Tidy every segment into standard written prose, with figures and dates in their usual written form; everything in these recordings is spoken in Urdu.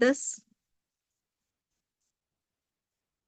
10,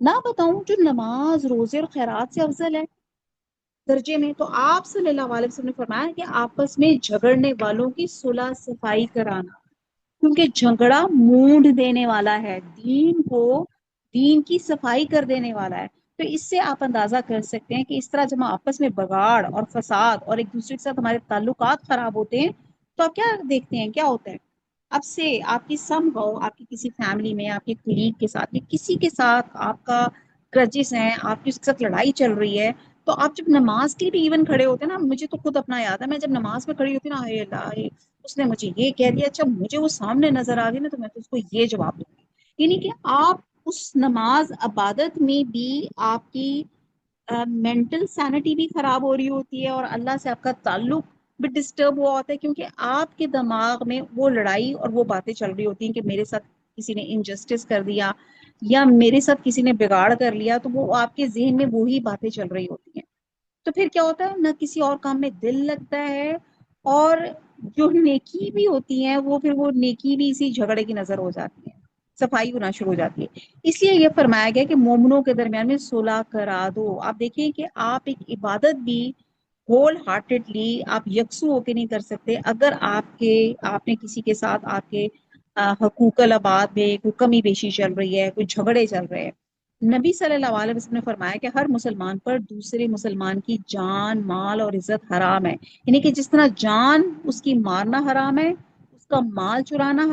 نہ بتاؤں جو نماز روزے اور خیرات سے افضل ہے درجے میں؟ تو آپ صلی اللہ علیہ وسلم نے فرمایا کہ آپس میں جھگڑنے والوں کی صلح صفائی کرانا، کیونکہ جھگڑا مونڈ دینے والا ہے، دین کو، دین کی صفائی کر دینے والا ہے۔ تو اس سے آپ اندازہ کر سکتے ہیں کہ اس طرح جب ہم آپس میں بگاڑ اور فساد اور ایک دوسرے کے ساتھ ہمارے تعلقات خراب ہوتے ہیں تو آپ کیا دیکھتے ہیں، کیا ہوتا ہے؟ اب سے آپ کی سم ہو، آپ کی کسی فیملی میں، آپ کے کلیگ کے ساتھ یا کسی کے ساتھ آپ کا گرجز ہیں، آپ کی اس کے ساتھ لڑائی چل رہی ہے، تو آپ جب نماز کے لیے بھی ایون کھڑے ہوتے ہیں نا، مجھے تو خود اپنا یاد ہے، میں جب نماز میں کھڑی ہوتی نا، اے اللہ اس نے مجھے یہ کہہ دیا، اچھا مجھے وہ سامنے نظر آ گئی نا تو میں تو اس کو یہ جواب دوں گی، یعنی کہ آپ اس نماز عبادت میں بھی آپ کی مینٹل سینٹی بھی خراب ہو رہی ہوتی ہے اور اللہ سے آپ کا تعلق بھی ڈسٹرب ہوا ہوتا ہے، کیونکہ آپ کے دماغ میں وہ لڑائی اور وہ باتیں چل رہی ہوتی ہیں کہ میرے ساتھ کسی نے انجسٹس کر دیا یا میرے ساتھ کسی نے بگاڑ کر لیا، تو وہ آپ کے ذہن میں وہی باتیں چل رہی ہوتی ہیں۔ تو پھر کیا ہوتا ہے، نہ کسی اور کام میں دل لگتا ہے، اور جو نیکی بھی ہوتی ہیں وہ پھر وہ نیکی بھی اسی جھگڑے کی نظر ہو جاتی ہے، صفائی ہونا شروع ہو جاتی ہے۔ اس لیے یہ فرمایا گیا کہ مومنوں کے درمیان میں صلح کرا دو۔ آپ دیکھیں کہ آپ ایک عبادت بھی ہول ہارٹیڈلی آپ یکسو ہو کے نہیں کر سکتے اگر آپ نے کسی کے ساتھ آپ کے حقوق العباد میں کوئی کمی بیشی چل رہی ہے، کوئی جھگڑے چل رہے ہیں۔ نبی صلی اللہ علیہ وسلم نے فرمایا کہ ہر مسلمان پر دوسرے مسلمان کی جان، مال اور عزت حرام ہے، یعنی کہ جس طرح جان اس کی مارنا حرام ہے، اس کا مال چرانا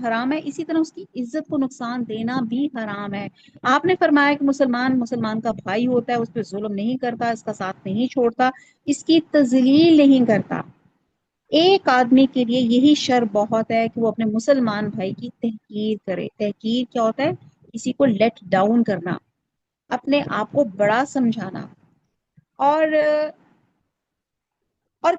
حرام ہے، اسی طرح اس کی عزت کو نقصان دینا بھی حرام ہے۔ آپ نے فرمایا کہ مسلمان مسلمان کا بھائی ہوتا ہے، اس پہ ظلم نہیں کرتا، اس کا ساتھ نہیں چھوڑتا، اس کی تذلیل نہیں کرتا۔ ایک آدمی کے لیے یہی شر بہت ہے کہ وہ اپنے مسلمان بھائی کی تحقیر کرے۔ تحقیر کیا ہوتا ہے؟ کسی کو لیٹ ڈاؤن کرنا، اپنے آپ کو بڑا سمجھانا، اور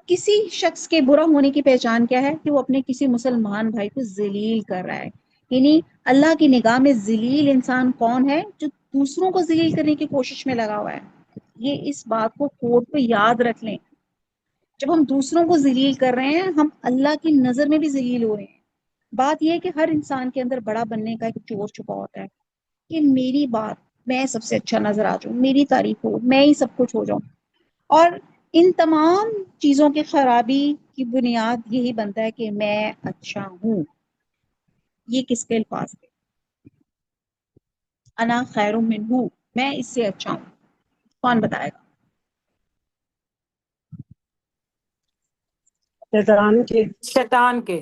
کسی شخص کے برا ہونے کی پہچان کیا ہے کہ وہ اپنے کسی مسلمان بھائی کو ذلیل کر رہا ہے۔ یعنی اللہ کی نگاہ میں ذلیل انسان کون ہے؟ جو دوسروں کو ذلیل کرنے کی کوشش میں لگا ہوا ہے۔ یہ اس بات کو کوٹ پہ یاد رکھ لیں، جب ہم دوسروں کو ذلیل کر رہے ہیں ہم اللہ کی نظر میں بھی ذلیل ہو رہے ہیں۔ بات یہ ہے کہ ہر انسان کے اندر بڑا بننے کا ایک چور چھپا ہوتا ہے کہ میری بات، میں سب سے اچھا نظر آ جاؤں، میری تعریف ہو، میں ہی سب کچھ ہو جاؤں، اور ان تمام چیزوں کی خرابی کی بنیاد یہی بنتا ہے کہ میں اچھا ہوں۔ یہ کس کے الفاظ تھے؟ انا خیر منہ، میں اس سے اچھا ہوں۔ کون بتائے گا؟ شیطان کے شیطان کے۔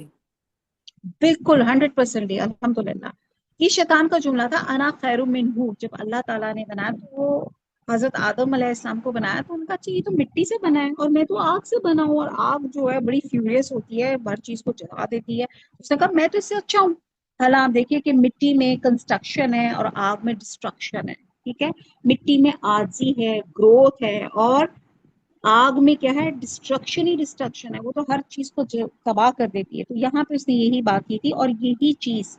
بالکل 100% الحمدللہ۔ یہ شیطان کا جملہ تھا، انا خیر منہ۔ جب اللہ تعالیٰ نے بنایا تو وہ حضرت آدم علیہ السلام کو بنایا تو ان کا اچھا یہ تو مٹی سے بنا ہے اور میں تو آگ سے بنا ہوں، اور آگ جو ہے بڑی فیوریس ہوتی ہے، ہر چیز کو جلا دیتی ہے۔ اس نے کہا میں تو اس سے اچھا ہوں۔ حالانکہ آپ دیکھیے کہ مٹی میں کنسٹرکشن ہے اور آگ میں ڈسٹرکشن ہے، ٹھیک ہے؟ مٹی میں عاجزی ہے، گروتھ ہے، اور آگ میں کیا ہے؟ ڈسٹرکشن ہی ڈسٹرکشن ہے، وہ تو ہر چیز کو تباہ کر دیتی ہے۔ تو یہاں پہ اس نے یہی بات کی تھی، اور یہی چیز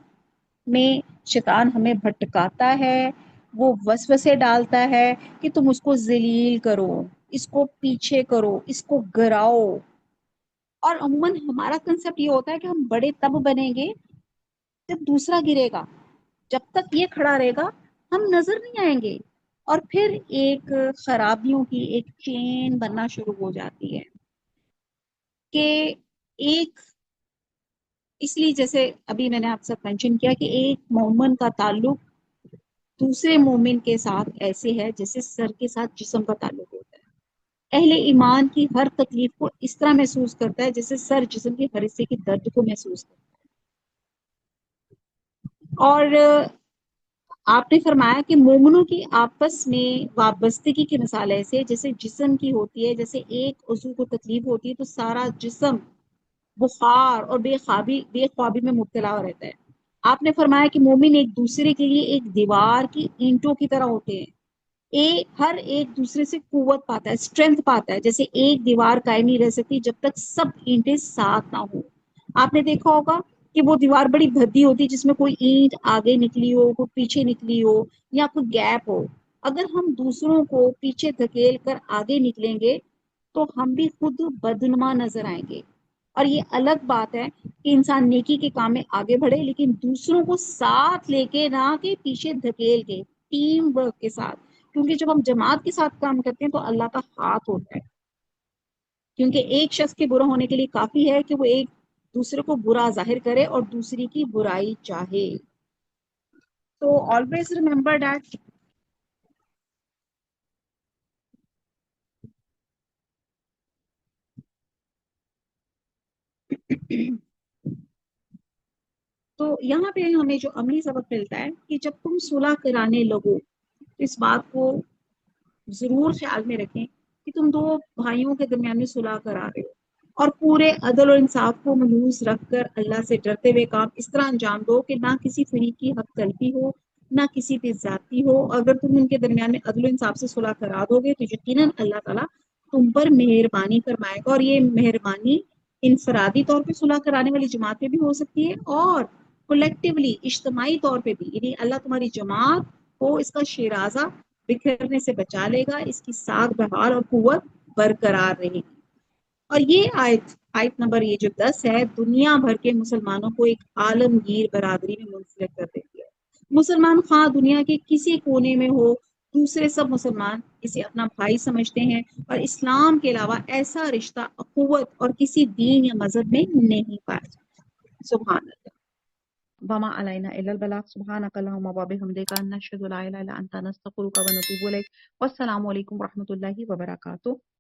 میں شیطان ہمیں بھٹکاتا ہے، وہ وسوسے ڈالتا ہے کہ تم اس کو ذلیل کرو، اس کو پیچھے کرو، اس کو گراؤ۔ اور عموماً ہمارا کنسپٹ یہ ہوتا ہے کہ ہم بڑے تب بنیں گے جب دوسرا گرے گا، جب تک یہ کھڑا رہے گا ہم نظر نہیں آئیں گے، اور پھر ایک خرابیوں کی ایک چین بننا شروع ہو جاتی ہے کہ ایک، اس لیے جیسے ابھی میں نے آپ سے مینشن کیا کہ ایک مومن کا تعلق دوسرے مومن کے ساتھ ایسے ہے جیسے سر کے ساتھ جسم کا تعلق ہوتا ہے۔ اہل ایمان کی ہر تکلیف کو اس طرح محسوس کرتا ہے جیسے سر جسم کے ہر حصے کی درد کو محسوس کرتا ہے۔ اور آپ نے فرمایا کہ مومنوں کی آپس میں وابستگی کی مثال ایسے جیسے جسم کی ہوتی ہے، جیسے ایک عضو کو تکلیف ہوتی ہے تو سارا جسم بخار اور بے خوابی میں مبتلا رہتا ہے۔ آپ نے فرمایا کہ مومن ایک دوسرے کے لیے ایک دیوار کی اینٹوں کی طرح ہوتے ہیں، ہر ایک دوسرے سے قوت پاتا ہے، اسٹرینتھ پاتا ہے۔ جیسے ایک دیوار قائم نہیں رہ سکتی جب تک سب اینٹیں ساتھ نہ ہو۔ آپ نے دیکھا ہوگا کہ وہ دیوار بڑی بھدی ہوتی جس میں کوئی اینٹ آگے نکلی ہو، کوئی پیچھے نکلی ہو، یا کوئی گیپ ہو۔ اگر ہم دوسروں کو پیچھے دھکیل کر آگے نکلیں گے تو ہم بھی خود بدنما نظر آئیں گے۔ اور یہ الگ بات ہے کہ انسان نیکی کے کام میں آگے بڑھے لیکن دوسروں کو ساتھ لے کے نہ کہ پیچھے دھکیل کے۔ ٹیم ورک کے ساتھ، کیونکہ جب ہم جماعت کے ساتھ کام کرتے ہیں تو اللہ کا ہاتھ ہوتا ہے، کیونکہ ایک شخص کے برا ہونے کے لیے کافی ہے کہ وہ ایک دوسرے کو برا ظاہر کرے اور دوسری کی برائی چاہے. تو always remember that. تو یہاں پہ ہمیں جو عملی سبق ملتا ہے کہ جب تم صلح کرانے لگو تو اس بات کو ضرور خیال میں رکھیں کہ تم دو بھائیوں کے درمیان میں صلح کرا رہے ہو، اور پورے عدل اور انصاف کو ملحوظ رکھ کر اللہ سے ڈرتے ہوئے کام اس طرح انجام دو کہ نہ کسی فریق کی حق تلفی ہو، نہ کسی پہ زیادتی ہو. اگر تم ان کے درمیان میں عدل و انصاف سے صلح کرا دو گے تو یقیناً اللہ تعالیٰ تم پر مہربانی فرمائے گا، اور یہ مہربانی انفرادی طور پہ صلح کرانے والی جماعت میں بھی ہو سکتی ہے اور کولیکٹیولی اجتماعی طور پہ بھی، یعنی اللہ تمہاری جماعت کو اس کا شیرازہ بکھرنے سے بچا لے گا، اس کی ساکھ بحال اور قوت برقرار رہے گی. اور یہ آیت نمبر یہ جو 10 ہے، دنیا بھر کے مسلمانوں کو ایک عالمگیر برادری میں منسلک کر دیتی ہے. مسلمان خواہ دنیا کے کسی کونے میں ہو، دوسرے سب مسلمان اسے اپنا بھائی سمجھتے ہیں، اور اسلام کے علاوہ ایسا رشتہ اخوت اور کسی دین یا مذہب میں نہیں پایا جاتا. سبحان اللہ. وما علینا الا البلاغ. سبحانک اللہم وبحمدک نشہد لا الہ الا انت نستغفرک ونتوب الیک. والسلام علیکم ورحمۃ اللہ وبرکاتہ.